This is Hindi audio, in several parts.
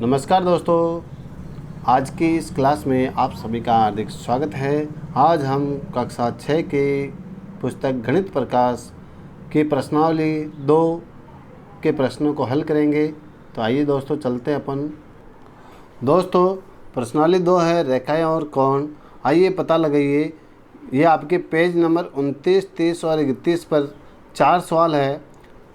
नमस्कार दोस्तों, आज की इस क्लास में आप सभी का हार्दिक स्वागत है। आज हम कक्षा 6 के पुस्तक गणित प्रकाश की प्रश्नावली 2 के प्रश्नों को हल करेंगे। तो आइए दोस्तों चलते हैं अपन। दोस्तों प्रश्नावली 2 है रेखाएं और कोण। आइए पता लगाइए। ये आपके पेज नंबर 29, 30 और 31 पर 4 सवाल है,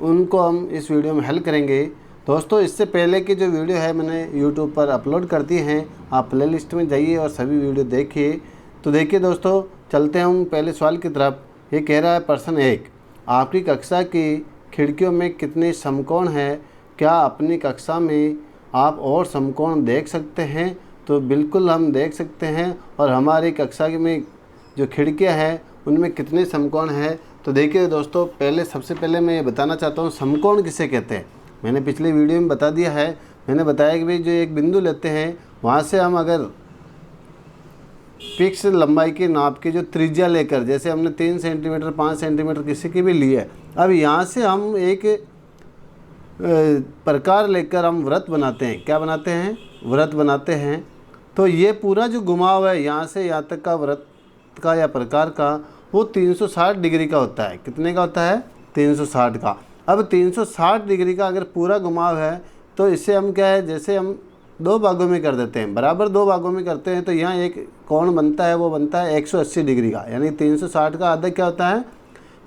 उनको हम इस वीडियो में हल करेंगे। दोस्तों इससे पहले की जो वीडियो है मैंने YouTube पर अपलोड कर दी हैं, आप प्लेलिस्ट में जाइए और सभी वीडियो देखिए। तो देखिए दोस्तों, चलते हैं हम पहले सवाल की तरफ। ये कह रहा है प्रश्न 1, आपकी कक्षा की खिड़कियों में कितने समकोण हैं? क्या अपनी कक्षा में आप और समकोण देख सकते हैं? तो बिल्कुल हम देख सकते हैं। और हमारी कक्षा में जो खिड़कियाँ हैं उनमें कितने समकोण हैं? तो देखिए दोस्तों, सबसे पहले मैं ये बताना चाहता हूँ समकोण किसे कहते हैं। मैंने पिछले वीडियो में बता दिया है। मैंने बताया कि भाई जो एक बिंदु लेते हैं, वहाँ से हम अगर फिक्स लंबाई की नाप की जो त्रिज्या लेकर, जैसे हमने 3 सेंटीमीटर 5 सेंटीमीटर किसी की भी ली है, अब यहाँ से हम एक प्रकार लेकर हम वृत्त बनाते हैं। क्या बनाते हैं? वृत्त बनाते हैं। तो ये पूरा जो घुमाव है यहाँ से यहाँ तक का वृत्त का या प्रकार का, वो 360 डिग्री का होता है। कितने का होता है? 360 का। अब 360 डिग्री का अगर पूरा घुमाव है तो इससे हम क्या है, जैसे हम 2 भागों में कर देते हैं, बराबर 2 भागों में करते हैं, तो यहाँ एक कोण बनता है, वो बनता है 180 डिग्री का। यानी 360 का आधा क्या होता है?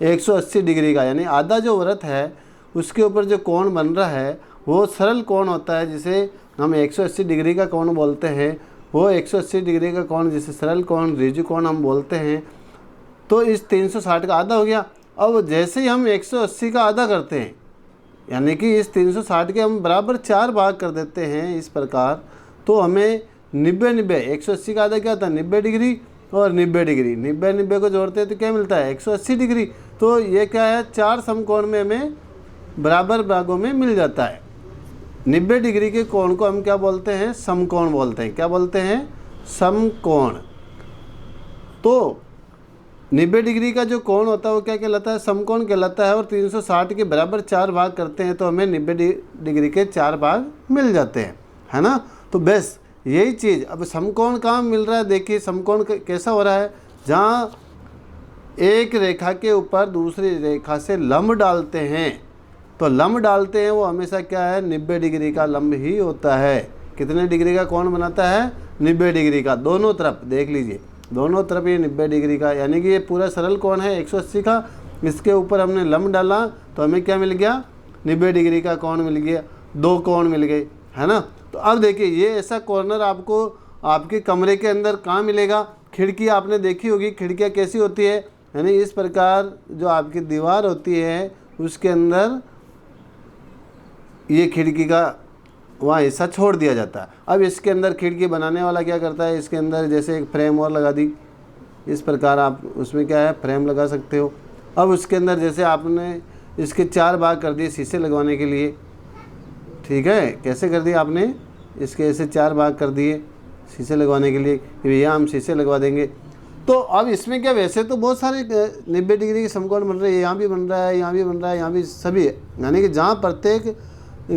180 डिग्री का। यानी आधा जो वृत्त है उसके ऊपर जो कोण बन रहा है वो सरल कोण होता है, जिसे हम 180 डिग्री का कोण बोलते हैं। वो 180 डिग्री का कोण जिसे सरल कोण, ऋजु कोण हम बोलते हैं। तो इस 360 का आधा हो गया। अब जैसे ही हम 180 का आधा करते हैं, यानी कि इस 360 के हम बराबर 4 भाग कर देते हैं इस प्रकार, तो हमें 90 180 का आधा क्या होता है? 90 डिग्री और 90 डिग्री, 90 को जोड़ते हैं तो क्या मिलता है? 180 डिग्री। तो ये क्या है, 4 समकोण में हमें बराबर भागों में मिल जाता है। 90 डिग्री के कोण को हम क्या बोलते हैं? समकोण बोलते हैं। क्या बोलते हैं? समकोण। तो 90 डिग्री का जो कोण होता है वो क्या कहलाता है? समकोण कहलाता है। और 360 के बराबर 4 भाग करते हैं तो हमें 90 डिग्री के 4 भाग मिल जाते हैं, है ना। तो बस यही चीज़। अब समकोण कहाँ मिल रहा है? देखिए समकोण कैसा हो रहा है, जहाँ एक रेखा के ऊपर दूसरी रेखा से लंब डालते हैं, तो लंब डालते हैं वो हमेशा क्या है? 90 डिग्री का लंब ही होता है। कितने डिग्री का कोण बनाता है? 90 डिग्री का। दोनों तरफ देख लीजिए, दोनों तरफ ये 90 डिग्री का, यानी कि ये पूरा सरल कोण है 180 का। इसके ऊपर हमने लंब डाला तो हमें क्या मिल गया? 90 डिग्री का कोण मिल गया। 2 कोण मिल गए, है ना। तो अब देखिए, ये ऐसा कॉर्नर आपको आपके कमरे के अंदर कहाँ मिलेगा? खिड़की आपने देखी होगी, खिड़कियाँ कैसी होती है, यानी इस प्रकार जो आपकी दीवार होती है उसके अंदर ये खिड़की का वहाँ हिस्सा छोड़ दिया जाता है। अब इसके अंदर खिड़की बनाने वाला क्या करता है? इसके अंदर जैसे एक फ्रेम और लगा दी, इस प्रकार आप उसमें क्या है, फ्रेम लगा सकते हो। अब उसके अंदर जैसे आपने इसके 4 भाग कर दिए शीशे लगवाने के लिए, ठीक है। कैसे कर दिए आपने? इसके ऐसे 4 भाग कर दिए शीशे लगवाने के लिए, कि भैया हम शीशे लगवा देंगे। तो अब इसमें क्या, वैसे तो बहुत सारे 90 डिग्री के समकोण बन रहे हैं, यहाँ भी बन रहा है, यहाँ भी बन रहा है, यहाँ भी, सभी, यानी कि जहाँ प्रत्येक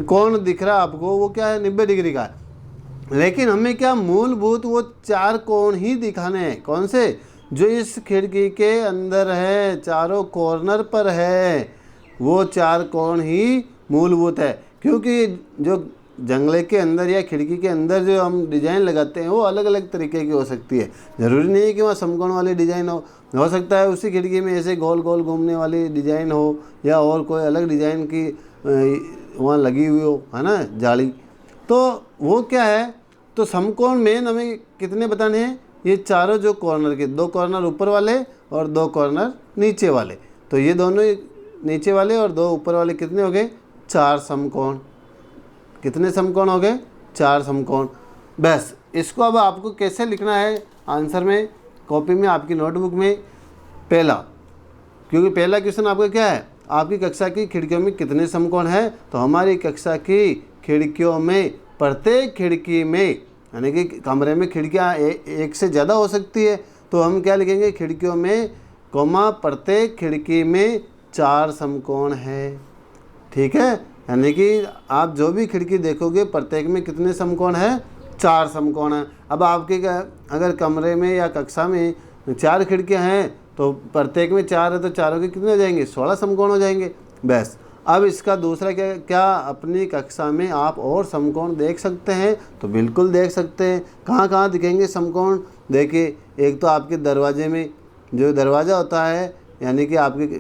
कोण दिख रहा है आपको वो क्या है? 90 डिग्री का है। लेकिन हमें क्या, मूलभूत वो 4 कोण ही दिखाने हैं। कौन से? जो इस खिड़की के अंदर है, चारों कॉर्नर पर है, वो 4 कोण ही मूलभूत है। क्योंकि जो जंगले के अंदर या खिड़की के अंदर जो हम डिज़ाइन लगाते हैं वो अलग अलग तरीके की हो सकती है। ज़रूरी नहीं है कि वहाँ समकोण वाली डिज़ाइन हो सकता है उसी खिड़की में ऐसे गोल गोल घूमने वाली डिज़ाइन हो, या और कोई अलग डिज़ाइन की वहाँ लगी हुई हो, है ना, जाली। तो वो क्या है, तो समकोण में हमें कितने बताने हैं? ये चारों जो कॉर्नर के, 2 कॉर्नर ऊपर वाले और 2 कॉर्नर नीचे वाले, तो ये दोनों नीचे वाले और 2 ऊपर वाले कितने हो गए? 4 समकोण। कितने समकोण हो गए? 4 समकोण। बस इसको अब आपको कैसे लिखना है आंसर में, कॉपी में, आपकी नोटबुक में? पहला, क्योंकि पहला क्वेश्चन आपका क्या है, आपकी कक्षा की खिड़कियों में कितने समकोण हैं? तो हमारी कक्षा की खिड़कियों में, प्रत्येक खिड़की में, यानी कि कमरे में खिड़कियाँ एक से ज़्यादा हो सकती है, तो हम क्या लिखेंगे? खिड़कियों में, कोमा, प्रत्येक खिड़की में 4 समकोण है। ठीक है, यानी कि आप जो भी खिड़की देखोगे प्रत्येक में कितने समकोण है, 4 समकोण हैं। अब आपके अगर कमरे में या कक्षा में 4 खिड़कियां हैं तो प्रत्येक में 4 है तो चारों के कितने हो जाएंगे, 16 समकोण हो जाएंगे। बस अब इसका दूसरा क्या अपनी कक्षा में आप और समकोण देख सकते हैं, तो बिल्कुल देख सकते हैं। कहाँ कहाँ दिखेंगे समकोण, देखिए एक तो आपके दरवाजे में जो दरवाज़ा होता है, यानी कि आपके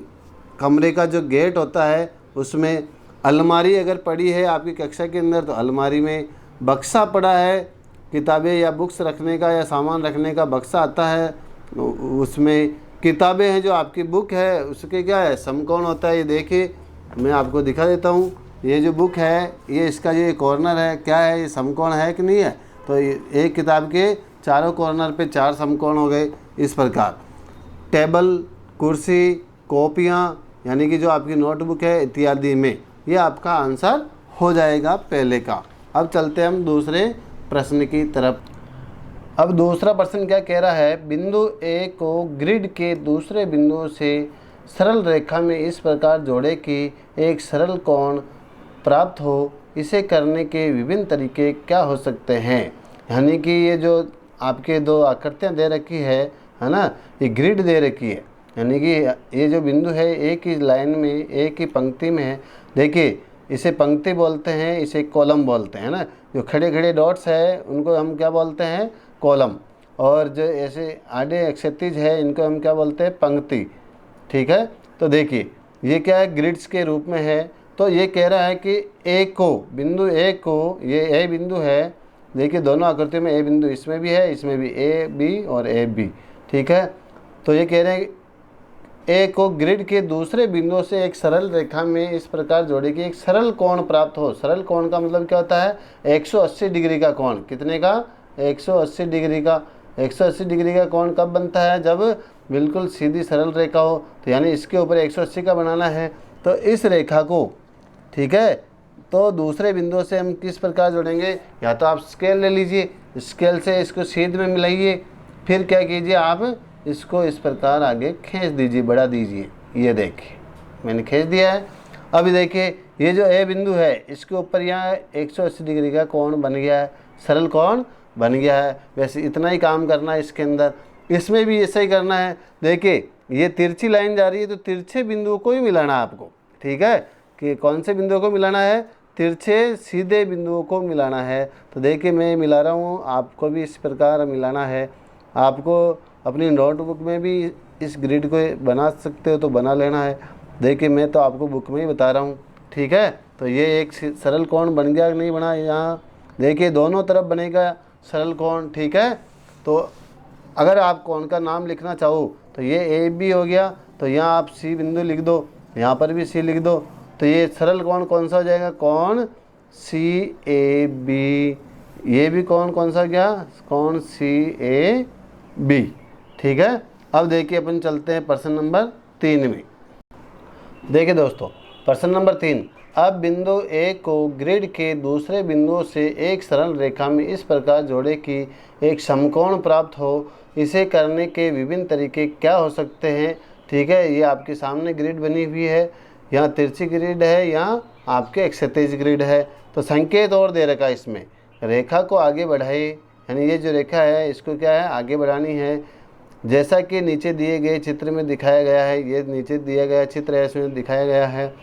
कमरे का जो गेट होता है उसमें, अलमारी अगर पड़ी है आपकी कक्षा के अंदर तो अलमारी में, बक्सा पड़ा है किताबें या बुक्स रखने का या सामान रखने का बक्सा आता है, उसमें किताबें हैं जो आपकी बुक है उसके क्या है, समकोण होता है। ये देखिए मैं आपको दिखा देता हूँ, ये जो बुक है ये इसका जो कॉर्नर है क्या है, ये समकोण है कि नहीं है। तो एक किताब के चारों कॉर्नर पे 4 समकोण हो गए। इस प्रकार टेबल, कुर्सी, कॉपियाँ यानी कि जो आपकी नोटबुक है इत्यादि में, ये आपका आंसर हो जाएगा पहले का। अब चलते हैं हम दूसरे प्रश्न की तरफ। अब दूसरा प्रश्न क्या कह रहा है, बिंदु ए को ग्रिड के दूसरे बिंदुओं से सरल रेखा में इस प्रकार जोड़े कि एक सरल कोण प्राप्त हो, इसे करने के विभिन्न तरीके क्या हो सकते हैं। यानी कि ये जो आपके 2 आकृतियाँ दे रखी है ना, ये ग्रिड दे रखी है, यानी कि ये जो बिंदु है एक ही लाइन में एक ही पंक्ति में है। देखिए इसे पंक्ति बोलते हैं, इसे कॉलम बोलते हैं ना। जो खड़े खड़े डॉट्स है उनको हम क्या बोलते हैं, कॉलम, और जो ऐसे आड़े क्षैतिज है इनको हम क्या बोलते हैं, पंक्ति। ठीक है, तो देखिए ये क्या है, ग्रिड्स के रूप में है। तो ये कह रहा है कि ए को, बिंदु ए को, ये ए बिंदु है, देखिए दोनों आकृतियों में ए बिंदु इसमें भी है इसमें भी, ए बी और ए बी। ठीक है, तो ये कह रहे हैं ए को ग्रिड के दूसरे बिंदुओं से एक सरल रेखा में इस प्रकार जोड़े कि एक सरल कोण प्राप्त हो। सरल कोण का मतलब क्या होता है, 180 डिग्री का कोण। कितने का, 180 डिग्री का। 180 डिग्री का कोण कब बनता है, जब बिल्कुल सीधी सरल रेखा हो। तो यानी इसके ऊपर 180 का बनाना है, तो इस रेखा को, ठीक है, तो दूसरे बिंदुओं से हम किस प्रकार जोड़ेंगे, या तो आप स्केल ले लीजिए, स्केल से इसको सीध में मिलाइए, फिर क्या कीजिए आप इसको इस प्रकार आगे खींच दीजिए, बढ़ा दीजिए। ये देखिए मैंने खींच दिया है। अभी देखिए ये जो ए बिंदु है इसके ऊपर यहाँ 180 डिग्री का कोण बन गया है, सरल कोण बन गया है। वैसे इतना ही काम करना है इसके अंदर, इसमें भी ऐसा ही करना है। देखिए ये तिरछी लाइन जा रही है तो तिरछे बिंदुओं को ही मिलाना है आपको। ठीक है, कि कौन से बिंदुओं को मिलाना है, तिरछे सीधे बिंदुओं को मिलाना है। तो देखिए मैं मिला रहा हूँ, आपको भी इस प्रकार मिलाना है। आपको अपनी नोटबुक में भी इस ग्रिड को बना सकते हो तो बना लेना है। देखिए मैं तो आपको बुक में ही बता रहा हूँ। ठीक है, तो ये एक सरल कोण बन गया नहीं बना, यहाँ देखिए दोनों तरफ बनेगा सरल कोण। ठीक है, तो अगर आप कोण का नाम लिखना चाहो तो ये ए बी हो गया, तो यहाँ आप सी बिंदु लिख दो, यहाँ पर भी सी लिख दो। तो ये सरल कोण कौन सा हो जाएगा, कोण सी ए बी। ये भी कोण कौन सा गया, कोण सी ए बी। ठीक है, अब देखिए अपन चलते हैं प्रश्न नंबर 3 में। देखिए दोस्तों प्रश्न नंबर 3, अब बिंदु ए को ग्रिड के दूसरे बिंदुओं से एक सरल रेखा में इस प्रकार जोड़े कि एक समकोण प्राप्त हो, इसे करने के विभिन्न तरीके क्या हो सकते हैं। ठीक है, ये आपके सामने ग्रिड बनी हुई है, यहाँ तिरछी ग्रिड है, यहाँ आपके क्षैतिज ग्रिड है। तो संकेत और दे रखा है इसमें, रेखा को आगे बढ़ाइए, यानी ये जो रेखा है इसको क्या है, आगे बढ़ानी है। जैसा कि नीचे दिए गए चित्र में दिखाया गया है, ये नीचे दिया गया चित्र है इसमें दिखाया गया है।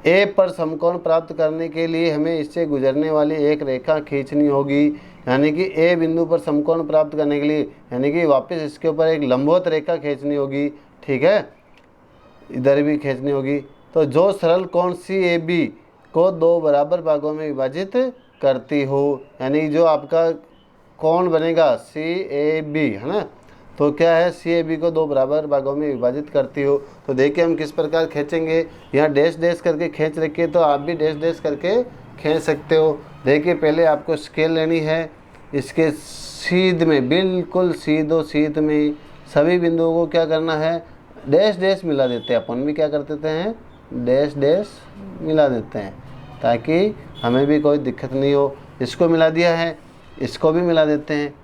ए पर समकोण प्राप्त करने के लिए हमें इससे गुजरने वाली एक रेखा खींचनी होगी, यानी कि ए बिंदु पर समकोण प्राप्त करने के लिए, यानी कि वापस इसके ऊपर एक लंबवत रेखा खींचनी होगी। ठीक है, इधर भी खींचनी होगी। तो जो सरल कोण सी ए बी को 2 बराबर भागों में विभाजित करती हो, यानी जो आपका कोण बनेगा सी ए बी है ना, तो क्या है, सी ए बी को 2 बराबर भागों में विभाजित करती हो। तो देखिए हम किस प्रकार खींचेंगे, यहाँ डैश डैश करके खींच रखिए, तो आप भी डैश डैश करके खींच सकते हो। देखिए पहले आपको स्केल लेनी है, इसके सीध में, बिल्कुल सीधो सीध में सभी बिंदुओं को क्या करना है, डैश डैश मिला देते हैं। अपन भी क्या कर देते हैं, डैश डैश मिला देते हैं, ताकि हमें भी कोई दिक्कत नहीं हो। इसको मिला दिया है, इसको भी मिला देते हैं।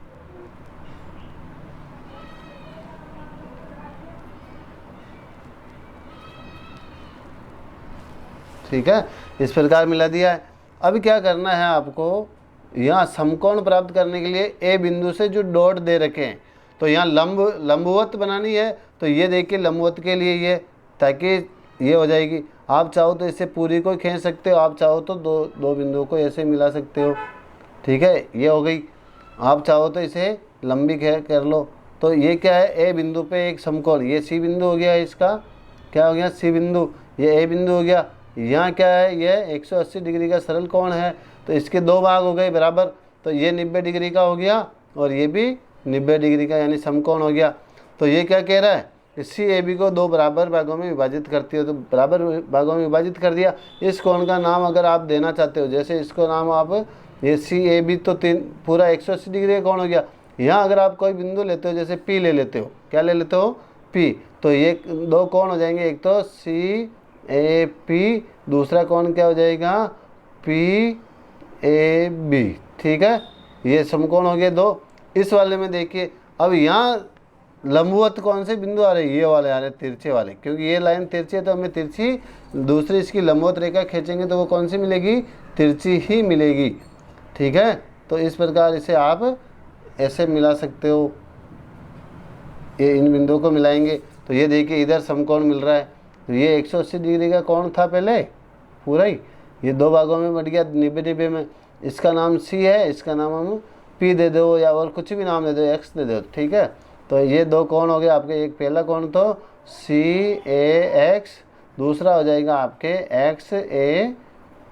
ठीक है, इस प्रकार मिला दिया है। अब क्या करना है आपको, यहाँ समकोण प्राप्त करने के लिए ए बिंदु से जो डॉट दे रखे हैं, तो यहाँ लंबवत बनानी है। तो ये देखिए लंबवत के लिए ये, ताकि ये हो जाएगी। आप चाहो तो इसे पूरी को खींच सकते हो, आप चाहो तो दो बिंदुओं को ऐसे मिला सकते हो, ठीक है, ये हो गई। आप चाहो तो इसे लंबी कर लो। तो ये क्या है, ए बिंदु पे एक समकोण, ये सी बिंदु हो गया, इसका क्या हो गया, सी बिंदु, ये ए बिंदु हो गया। यहाँ क्या है, ये 180 डिग्री का सरल कोण है, तो इसके दो भाग हो गए बराबर। तो ये 90 डिग्री का हो गया और ये भी 90 डिग्री का, यानी समकोण हो गया। तो ये क्या कह रहा है, सी ए बी को दो बराबर भागों में विभाजित करती हो, तो बराबर भागों में विभाजित कर दिया। इस कोण का नाम अगर आप देना चाहते हो, जैसे इसको नाम आप, ये सी ए बी तो पूरा 180 डिग्री का कोण हो गया। यहाँ अगर आप कोई बिंदु लेते हो, जैसे पी ले लेते हो, क्या ले लेते हो, पी, तो ये दो कोण हो जाएंगे, एक तो सी ए पी, दूसरा कोण क्या हो जाएगा, पी ए बी, ठीक है। ये समकोण हो गए दो। इस वाले में देखिए, अब यहाँ लंबवत कौन से बिंदु आ रहे हैं, ये वाले आ रहे हैं, तिरछे वाले, क्योंकि ये लाइन तिरछी है तो हमें तिरछी, दूसरी इसकी लंबवत रेखा खींचेंगे तो वो कौन सी मिलेगी, तिरछी ही मिलेगी, ठीक है। तो इस प्रकार इसे आप ऐसे मिला सकते हो, ये इन बिंदुओं को मिलाएंगे तो ये देखिए इधर समकोण मिल रहा है। तो ये 180 डिग्री का कोण था पहले पूरा ही, ये दो भागों में बट गया 90 में। इसका नाम सी है, इसका नाम हम पी दे दो या और कुछ भी नाम दे दो, एक्स दे दो, ठीक है। तो ये दो कोण हो गए आपके, एक पहला कोण तो सी ए एक्स, दूसरा हो जाएगा आपके एक्स ए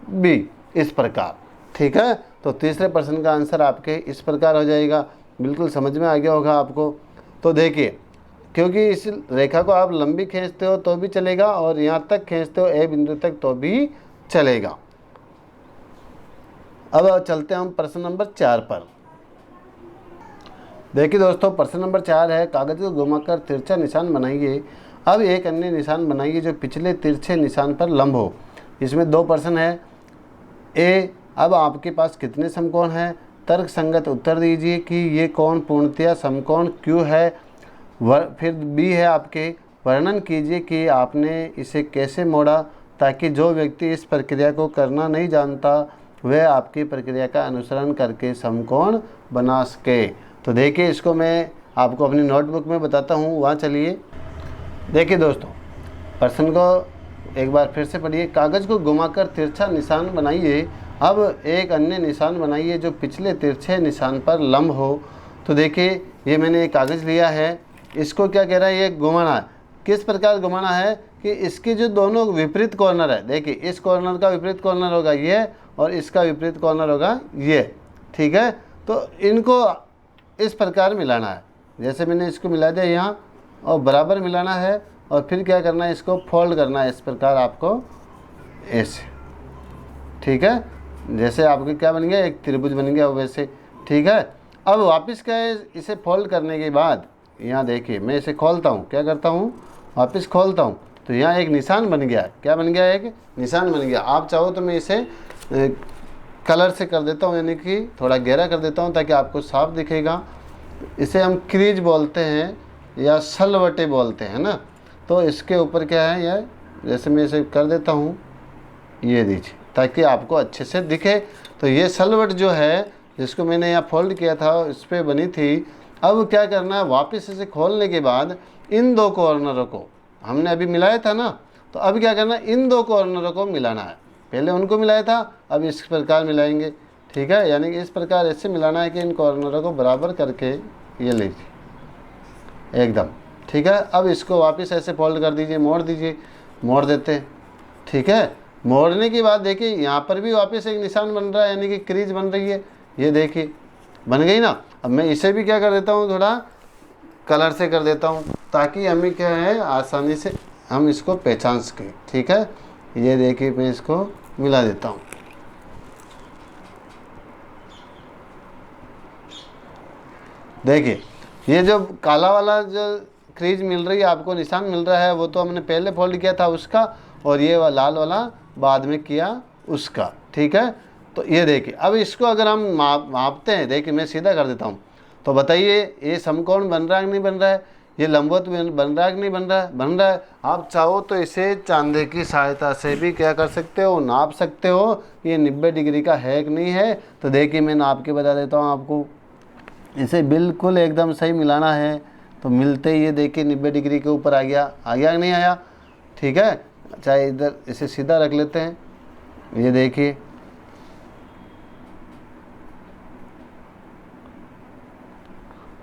बी, इस प्रकार, ठीक है। तो तीसरे प्रश्न का आंसर आपके इस प्रकार हो जाएगा। बिल्कुल समझ में आ गया होगा आपको। तो देखिए, क्योंकि इस रेखा को आप लंबी खींचते हो तो भी चलेगा और यहाँ तक खींचते हो ए बिंदु तक तो भी चलेगा। अब चलते हैं हम प्रश्न नंबर 4 पर। देखिए दोस्तों, प्रश्न नंबर 4 है, कागज को घुमाकर तिरछा निशान बनाइए। अब एक अन्य निशान बनाइए जो पिछले तिरछे निशान पर लंब हो। इसमें दो प्रश्न है। ए, अब आपके पास कितने समकोण हैं, तर्क संगत उत्तर दीजिए कि ये कोण पूर्णतया समकोण क्यों है। फिर बी है आपके, वर्णन कीजिए कि आपने इसे कैसे मोड़ा ताकि जो व्यक्ति इस प्रक्रिया को करना नहीं जानता वह आपकी प्रक्रिया का अनुसरण करके समकोण बना सके। तो देखिए, इसको मैं आपको अपनी नोटबुक में बताता हूँ, वहाँ चलिए। देखिए दोस्तों, प्रश्न को एक बार फिर से पढ़िए। कागज़ को घुमाकर तिरछा निशान बनाइए। अब एक अन्य निशान बनाइए जो पिछले तिरछे निशान पर लंब हो। तो देखिए, ये मैंने एक कागज़ लिया है, इसको क्या कह रहा है, ये घुमाना है। किस प्रकार घुमाना है कि इसके जो दोनों विपरीत कॉर्नर है, देखिए इस कॉर्नर का विपरीत कॉर्नर होगा ये और इसका विपरीत कॉर्नर होगा ये, ठीक है। तो इनको इस प्रकार मिलाना है, जैसे मैंने इसको मिला दिया यहाँ, और बराबर मिलाना है और फिर क्या करना है, इसको फोल्ड करना है इस प्रकार आपको, ऐसे, ठीक है। जैसे आपके क्या बन गया, एक त्रिभुज बन गया वैसे, ठीक है। अब वापस क्या है, इसे फोल्ड करने के बाद यहाँ देखिए मैं इसे खोलता हूँ, क्या करता हूँ, वापस खोलता हूँ, तो यहाँ एक निशान बन गया। क्या बन गया, एक निशान बन गया। आप चाहो तो मैं इसे कलर से कर देता हूँ, यानी कि थोड़ा गहरा कर देता हूँ ताकि आपको साफ दिखेगा। इसे हम क्रीज बोलते हैं या सलवटे बोलते हैं ना। तो इसके ऊपर क्या है, यह जैसे मैं इसे कर देता हूँ, ये दीजिए ताकि आपको अच्छे से दिखे। तो ये सलवट जो है जिसको मैंने यहाँ फोल्ड किया था इस पर बनी थी। अब क्या करना है, वापस इसे खोलने के बाद इन दो कॉर्नरों को हमने अभी मिलाया था ना, तो अब क्या करना है, इन दो कॉर्नरों को मिलाना है। पहले उनको मिलाया था, अब इस प्रकार मिलाएंगे, ठीक है। यानी कि इस प्रकार ऐसे मिलाना है कि इन कॉर्नरों को बराबर करके ये लीजिए एकदम, ठीक है। अब इसको वापस ऐसे फोल्ड कर दीजिए, मोड़ दीजिए, मोड़ देते हैं, ठीक है। मोड़ने के बाद देखिए यहाँ पर भी वापस एक निशान बन रहा है, यानी कि क्रीज बन रही है, ये देखिए बन गई ना। अब मैं इसे भी क्या कर देता हूँ, थोड़ा कलर से कर देता हूँ ताकि हमें क्या है, आसानी से हम इसको पहचान सकें, ठीक है। ये देखिए मैं इसको मिला देता हूँ, देखिए ये जो काला वाला जो क्रीज मिल रही है आपको, निशान मिल रहा है, वो तो हमने पहले फोल्ड किया था उसका, और ये लाल वाला बाद में किया उसका, ठीक है। तो ये देखिए, अब इसको अगर हम मापते हैं, देखिए मैं सीधा कर देता हूँ, तो बताइए ये समकोण बन रहा है कि नहीं बन रहा है। ये लंबवत बन रहा है कि नहीं बन रहा है? बन रहा है। आप चाहो तो इसे चांदे की सहायता से भी क्या कर सकते हो, नाप सकते हो ये 90 डिग्री का है कि नहीं है। तो देखिए मैं नाप के बता देता हूँ आपको। इसे बिल्कुल एकदम सही मिलाना है, तो मिलते ही ये देखिए 90 डिग्री के ऊपर आ गया कि नहीं आया? ठीक है, चाहे इधर इसे सीधा रख लेते हैं, ये देखिए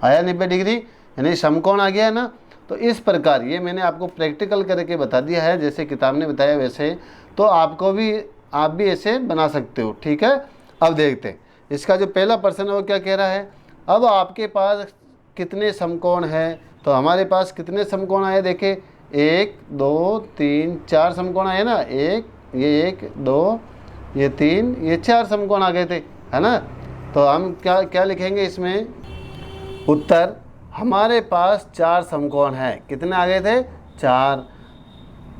आया 90 डिग्री, यानी समकोण आ गया है ना। तो इस प्रकार ये मैंने आपको प्रैक्टिकल करके बता दिया है, जैसे किताब ने बताया वैसे, तो आप भी ऐसे बना सकते हो। ठीक है, अब देखते हैं इसका जो पहला प्रश्न है वो क्या कह रहा है। अब आपके पास कितने समकोण हैं? तो हमारे पास कितने समकोण आए, देखे 1 2 3 4 समकोण आए ना। ये 1 2 ये 3 ये 4 समकोण आ गए थे, है ना। तो हम क्या क्या लिखेंगे इसमें? उत्तर हमारे पास 4 समकोण हैं। कितने आ गए थे? 4।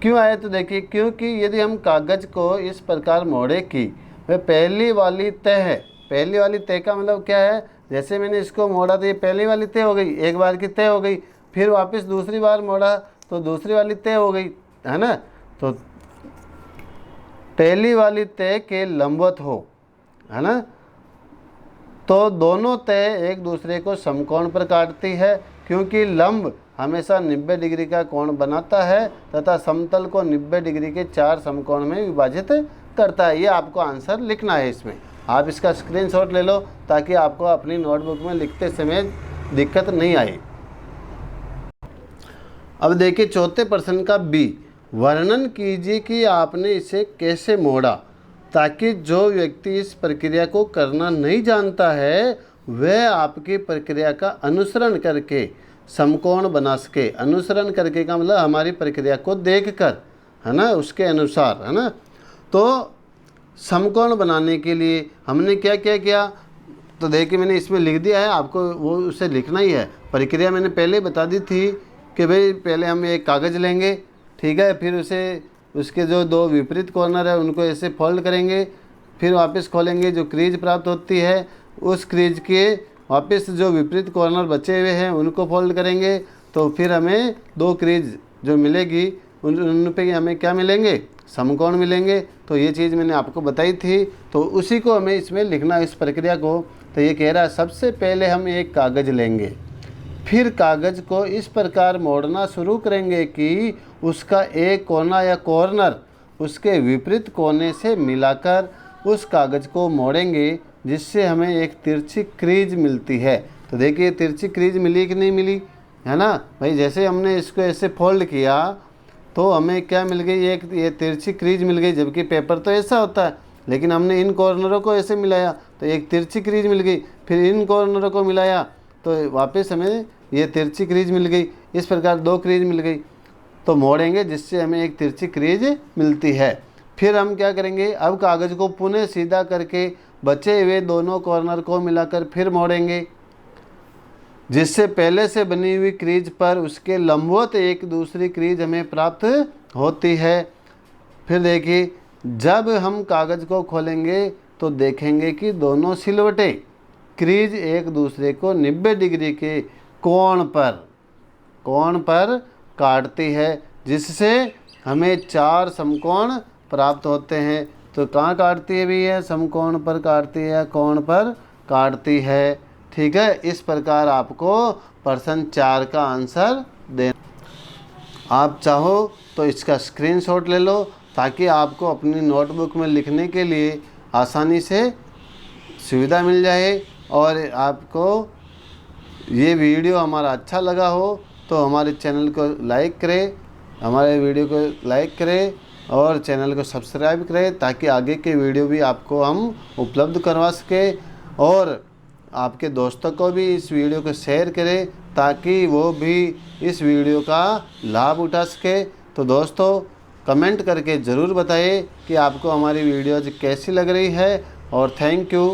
क्यों आए? तो देखिए, क्योंकि यदि हम कागज़ को इस प्रकार मोड़े कि वह पहली वाली तय है। पहली वाली तय का मतलब क्या है? जैसे मैंने इसको मोड़ा तो ये पहली वाली तय हो गई, एक बार की तय हो गई, फिर वापस दूसरी बार मोड़ा तो दूसरी वाली तय हो गई, है ना। तो पहली वाली तय के लंबवत हो, है ना, तो दोनों तय एक दूसरे को समकोण पर काटती है, क्योंकि लंब हमेशा 90 डिग्री का कोण बनाता है तथा समतल को 90 डिग्री के 4 समकोण में विभाजित करता है। ये आपको आंसर लिखना है इसमें। आप इसका स्क्रीनशॉट ले लो ताकि आपको अपनी नोटबुक में लिखते समय दिक्कत नहीं आए। अब देखिए चौथे प्रश्न का बी, वर्णन कीजिए कि आपने इसे कैसे मोड़ा ताकि जो व्यक्ति इस प्रक्रिया को करना नहीं जानता है वह आपकी प्रक्रिया का अनुसरण करके समकोण बना सके। अनुसरण करके का मतलब हमारी प्रक्रिया को देखकर, है ना, उसके अनुसार, है ना। तो समकोण बनाने के लिए हमने क्या क्या किया, तो देखिए मैंने इसमें लिख दिया है, आपको वो उसे लिखना ही है। प्रक्रिया मैंने पहले बता दी थी कि भाई पहले हम एक कागज़ लेंगे, ठीक है, फिर उसके जो 2 विपरीत कॉर्नर है उनको ऐसे फोल्ड करेंगे, फिर वापस खोलेंगे, जो क्रीज प्राप्त होती है उस क्रीज के वापस जो विपरीत कॉर्नर बचे हुए हैं उनको फोल्ड करेंगे, तो फिर हमें 2 क्रीज जो मिलेगी उन पे हमें क्या मिलेंगे? समकोण मिलेंगे। तो ये चीज़ मैंने आपको बताई थी, तो उसी को हमें इसमें लिखना, इस प्रक्रिया को। तो ये कह रहा है सबसे पहले हम एक कागज़ लेंगे, फिर कागज़ को इस प्रकार मोड़ना शुरू करेंगे कि उसका एक कोना या कॉर्नर उसके विपरीत कोने से मिलाकर उस कागज़ को मोड़ेंगे, जिससे हमें एक तिरछी क्रीज मिलती है। तो देखिए तिरछी क्रीज मिली कि नहीं मिली, है ना भाई। जैसे हमने इसको ऐसे फोल्ड किया तो हमें क्या मिल गई? एक ये तिरछी क्रीज मिल गई, जबकि पेपर तो ऐसा होता है, लेकिन हमने इन कॉर्नरों को ऐसे मिलाया तो एक तिरछी क्रीज मिल गई, फिर इन कॉर्नरों को मिलाया तो वापस हमें ये तिरछी क्रीज मिल गई। इस प्रकार 2 क्रीज मिल गई, तो मोड़ेंगे जिससे हमें एक तिरछी क्रीज मिलती है। फिर हम क्या करेंगे? अब कागज़ को पुनः सीधा करके बचे हुए दोनों कॉर्नर को मिलाकर फिर मोड़ेंगे, जिससे पहले से बनी हुई क्रीज पर उसके लंबवत एक दूसरी क्रीज हमें प्राप्त होती है। फिर देखिए जब हम कागज़ को खोलेंगे तो देखेंगे कि दोनों सिलवटें क्रीज एक दूसरे को 90 डिग्री के कोण पर काटती है, जिससे हमें 4 समकोण प्राप्त होते हैं। तो कहाँ काटती है भैया? समकोण पर काटती है, कोण पर काटती है। ठीक है, इस प्रकार आपको प्रश्न 4 का आंसर देना। आप चाहो तो इसका स्क्रीनशॉट ले लो ताकि आपको अपनी नोटबुक में लिखने के लिए आसानी से सुविधा मिल जाए। और आपको ये वीडियो हमारा अच्छा लगा हो तो हमारे चैनल को लाइक करें, हमारे वीडियो को लाइक करें और चैनल को सब्सक्राइब करें, ताकि आगे के वीडियो भी आपको हम उपलब्ध करवा सकें। और आपके दोस्तों को भी इस वीडियो को शेयर करें ताकि वो भी इस वीडियो का लाभ उठा सके। तो दोस्तों कमेंट करके ज़रूर बताइए कि आपको हमारी वीडियोज़ कैसी लग रही है। और थैंक यू।